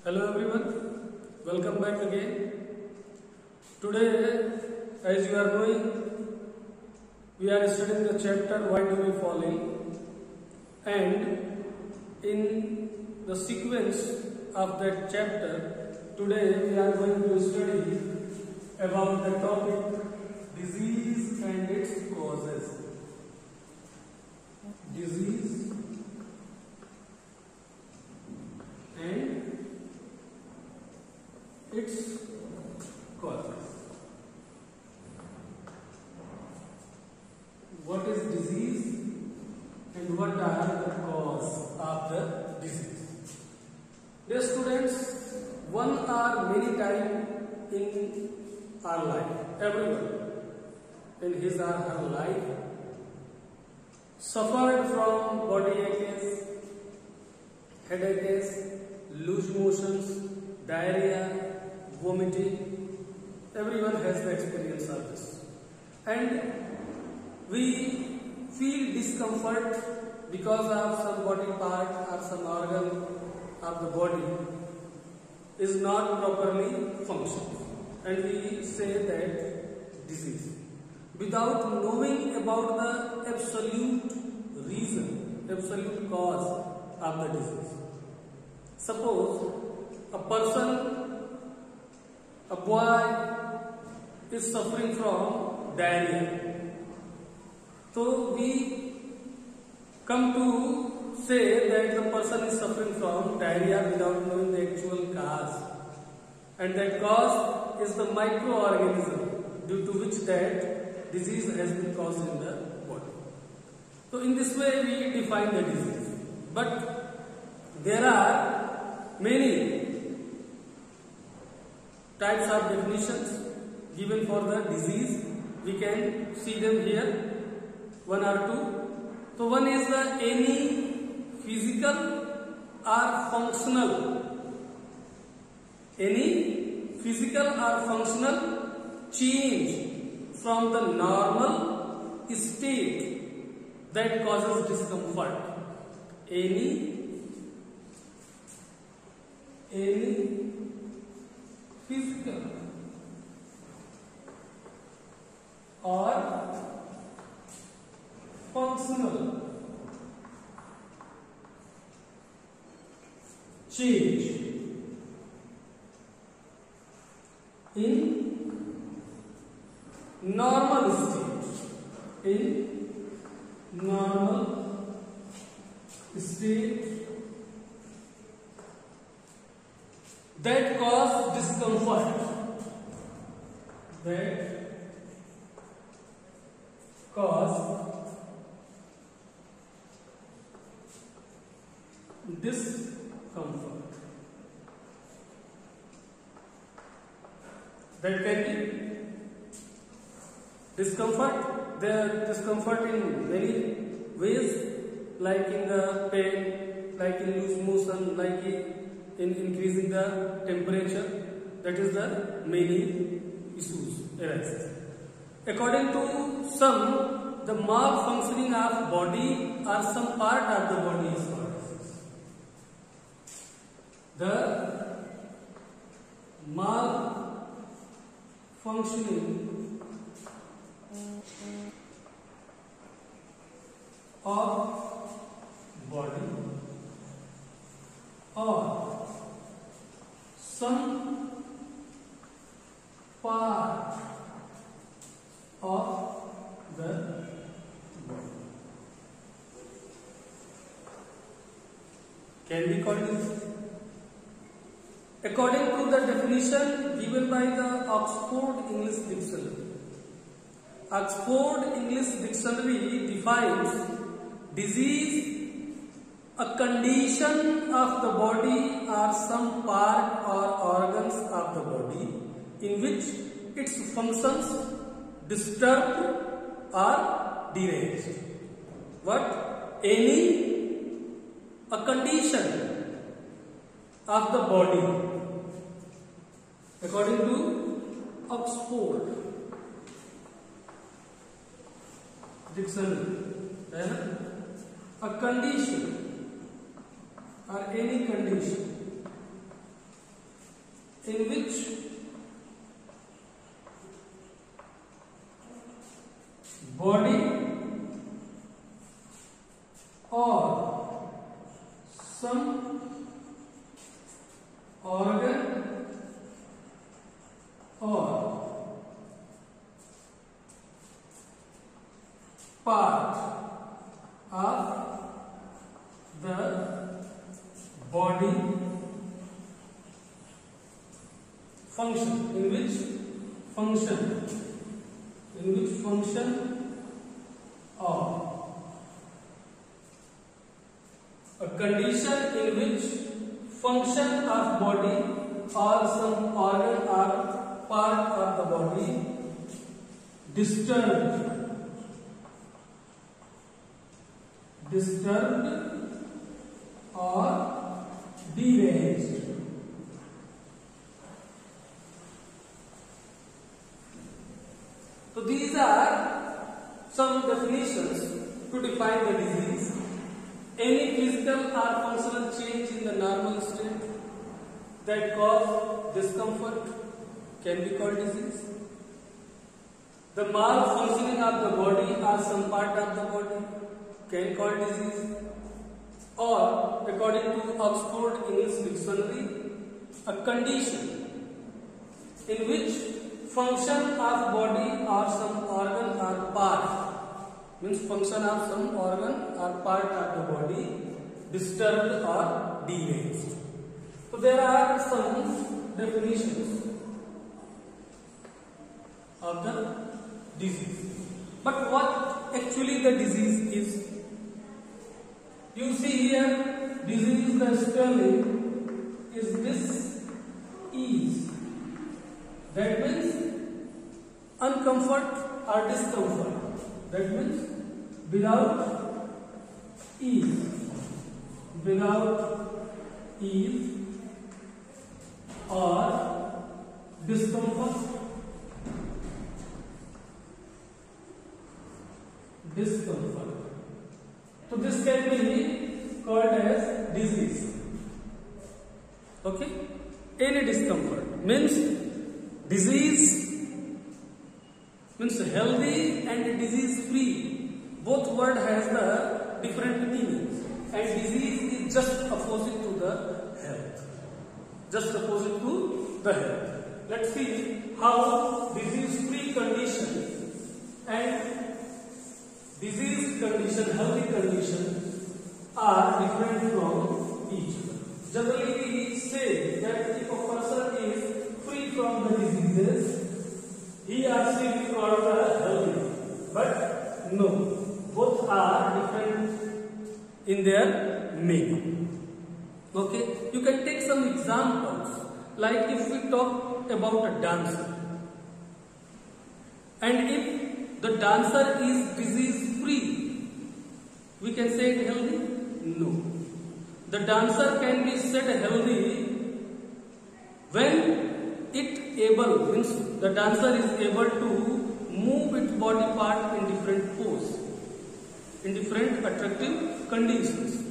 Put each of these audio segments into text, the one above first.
Hello everyone, welcome back again. Today, as you are knowing, we are studying the chapter Why Do We Fall In, and in the sequence of that chapter, today we are going to study about the topic disease and its causes. Disease and its causes. What is disease and what are the cause of the disease? Dear students, one or many times in our life, everyone in his or her life suffered from body aches, headaches, loose motions, diarrhea, vomiting. Everyone has the experience of this, and we feel discomfort because of some body part or some organ of the body is not properly functioning, and we say that disease without knowing about the absolute reason, absolute cause of the disease. Suppose a person, a boy is suffering from diarrhea. So we come to say that the person is suffering from diarrhea without knowing the actual cause. And that cause is the microorganism due to which that disease has been caused in the body. So in this way we define the disease. But there are many types of definitions given for the disease. We can see them here, one or two. So one is the any physical or functional change from the normal state that causes discomfort. Any physical or functional change in normal state that cause discomfort, that can be discomfort. There discomfort in many ways, like in the pain, like in loose motion, like in increasing the temperature. That is the many issues arises. According to some, the malfunctioning of body or some part of the body is called disease. The malfunctioning of body or some part of the body can be called disease. According to the definition given by the Oxford English Dictionary, Oxford English Dictionary defines disease a condition of the body or some part or organs of the body in which its functions disturbed or deranged. What? A condition of the body, according to Oxford Dictionary, a condition or any condition in which body or some organ or part of the body function, in which function or a condition in which function of body or some organ or part of the body disturbed or deranged. So these are some definitions to define the disease. Any physical or functional change in the normal state that cause discomfort can be called disease. The malfunctioning of the body or some part of the body can be called disease. Or, according to Oxford English Dictionary, a condition in which function of body or some organ or part, means function of some organ or part of the body disturbed or deranged. So there are some definitions of the disease. But what actually the disease is? You see here, disease, the spelling is dis-ease. That means uncomfort or discomfort. That means without ease or discomfort. So this can be called as disease. Okay? Any discomfort means disease means healthy and disease free. Both word has the different meanings, and disease is just opposite to the health. Just opposite to the health. Let's see how disease free condition and disease condition, healthy condition are different from each other. Generally we say that if a person is free from the diseases, he or she will be called healthy. But no, both are different in their meaning. Okay, you can take some examples. Like if we talk about a dancer, and if the dancer is disease free, we can say it healthy? No. The dancer can be said healthy when it able, means the dancer is able to move its body part in different pose, in different attractive conditions.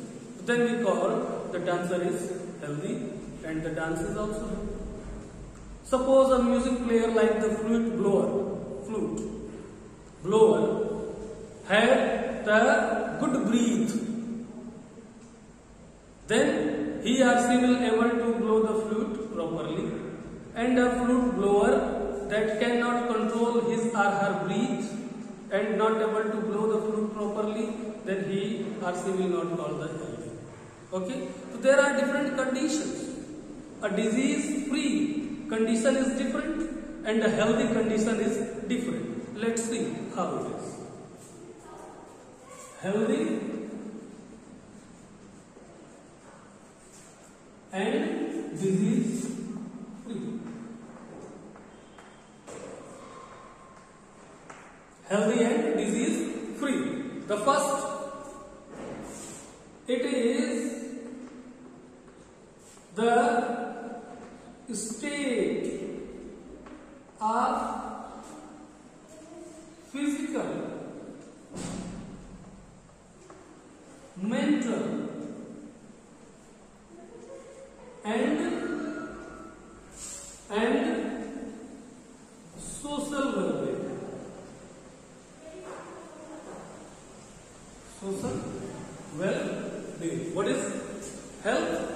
Then we call the dancer is healthy and the dance is also healthy. Suppose a music player like the flute blower had the good breath, then he or she will able to blow the flute properly. And a flute blower that cannot control his or her breath and not able to blow the flute properly, then he or she will not call the healthy. Okay? So there are different conditions. A disease free condition is different and a healthy condition is different. Let's see how it is. Healthy and disease free. Healthy and disease free. The first, it is the state of physical, mental and and social well-being. Social well-being. What is health?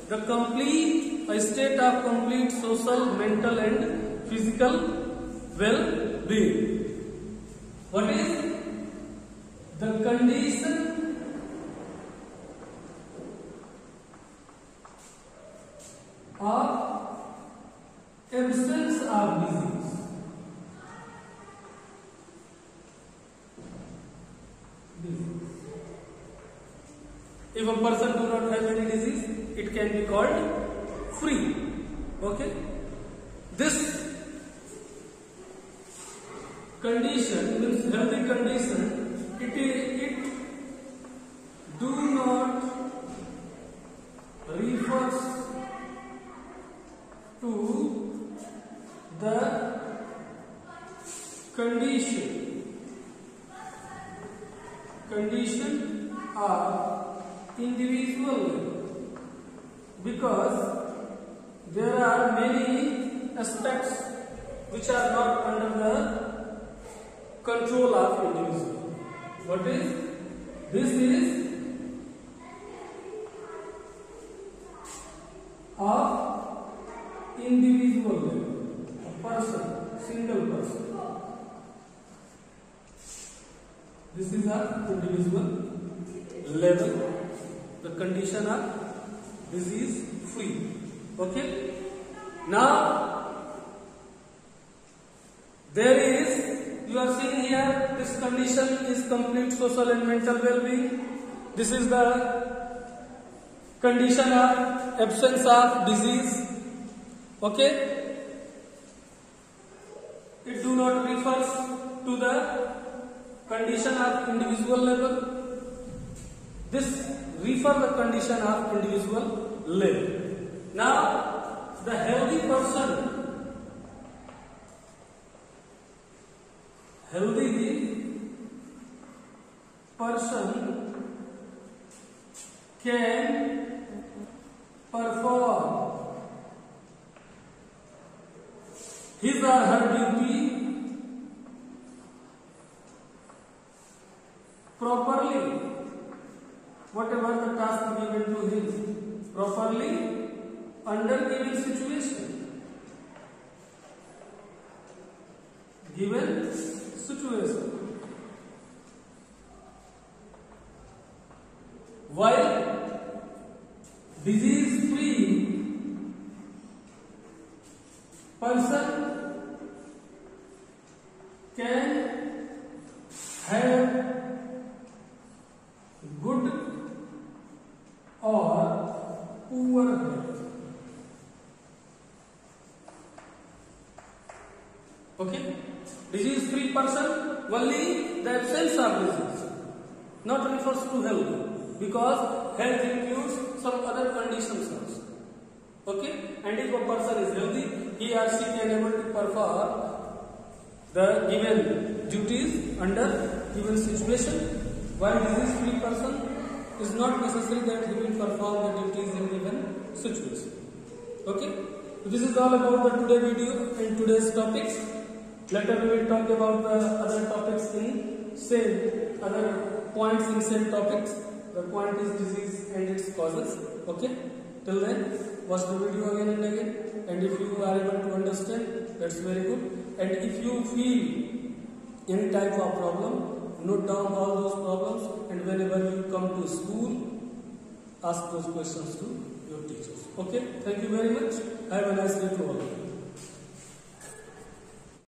The complete, a state of complete social, mental and physical well-being. What is the condition of absence of disease? If a person do not have any disease, it can be called free. Okay? This condition means healthy condition. It do not refers to the condition of individual, because there are many aspects which are not under the control of individual. What is this? Is of individual level, a person, single person. This is a individual level. The condition of disease free. Okay. Now there is, you are seeing here, this condition is complete social and mental well-being. This is the condition of absence of disease. Okay. It do not refers to the condition of individual level. This refer the condition of individual level. Now, the healthy person can perform his or her duty properly, whatever the task given to him, properly under given situation. While disease-free person can have good or poor health. Okay? Disease-free person, only the absence of disease, not refers to health, because health includes some other conditions also. Okay? And if a person is healthy, he or she can able to perform the given duties under given situation, while disease-free person is not necessary that he will perform the duties in given situation. Okay? So this is all about the today video and today's topics. Later we will talk about the other topics in same, other points in same topics. The point is disease and its causes. Okay? Till then, watch the video again and again. And if you are able to understand, that's very good. And if you feel any type of problem, note down all those problems, and whenever you come to school, ask those questions to your teachers. Okay? Thank you very much. Have a nice day to all of you.